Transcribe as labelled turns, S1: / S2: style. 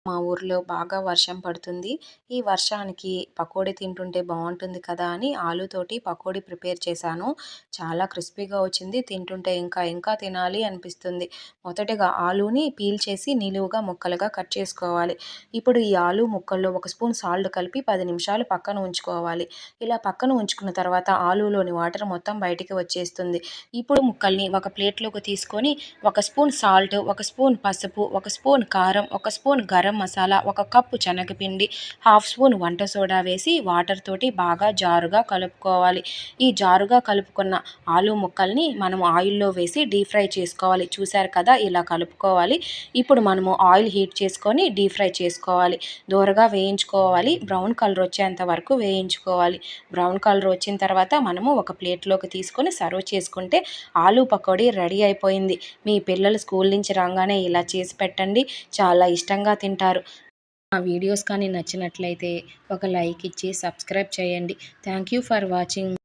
S1: మా ఊర్లో బాగా వర్షం పడుతుంది. ఈ వర్షానికి పకోడీ తింటుంటే బావుంటుంది కదా అని ఆలూతోటి పకోడీ ప్రిపేర్ చేశాను. చాలా క్రిస్పీగా వచ్చింది. తింటుంటే ఇంకా ఇంకా తినాలి అనిపిస్తుంది. మొదటగా ఆలూని పీల్ చేసి నిలువుగా ముక్కలుగా కట్ చేసుకోవాలి. ఇప్పుడు ఈ ఆలు ముక్కల్లో ఒక స్పూన్ సాల్ట్ కలిపి 10 నిమిషాలు పక్కన ఉంచుకోవాలి. ఇలా పక్కన ఉంచుకున్న తర్వాత ఆలూలోని వాటర్ మొత్తం బయటికి వచ్చేస్తుంది. ఇప్పుడు ముక్కల్ని ఒక ప్లేట్‌లోకి తీసుకొని ఒక స్పూన్ సాల్ట్, ఒక స్పూన్ పసుపు, ఒక స్పూన్ కారం, ఒక స్పూన్ గరం మసాలా, ఒక కప్పు శనగపిండి, హాఫ్ స్పూన్ వంట సోడా వేసి వాటర్ తోటి బాగా జారుగా కలుపుకోవాలి. ఈ జారుగా కలుపుకున్న ఆలు ముక్కల్ని మనం ఆయిల్‌లో వేసి డీప్ ఫ్రై చేసుకోవాలి. చూశారు కదా! ఇలా కలుపుకోవాలి. ఇప్పుడు మనము ఆయిల్ హీట్ చేసుకొని డీప్ ఫ్రై చేసుకోవాలి. దోరగా వేయించుకోవాలి. బ్రౌన్ కలర్ వచ్చేంత వరకు వేయించుకోవాలి. బ్రౌన్ కలర్ వచ్చిన తర్వాత మనము ఒక ప్లేట్‌లోకి తీసుకొని సర్వ్ చేసుకుంటే ఆలు పకోడీ రెడీ అయిపోయింది. మీ పిల్లలు స్కూల్ నుంచి రాగానే ఇలా చేసి పెట్టండి. చాలా ఇష్టంగా తింటారు. మా వీడియోస్ కానీ నచ్చినట్లయితే ఒక లైక్ ఇచ్చి సబ్స్క్రైబ్ చేయండి. Thank you for watching.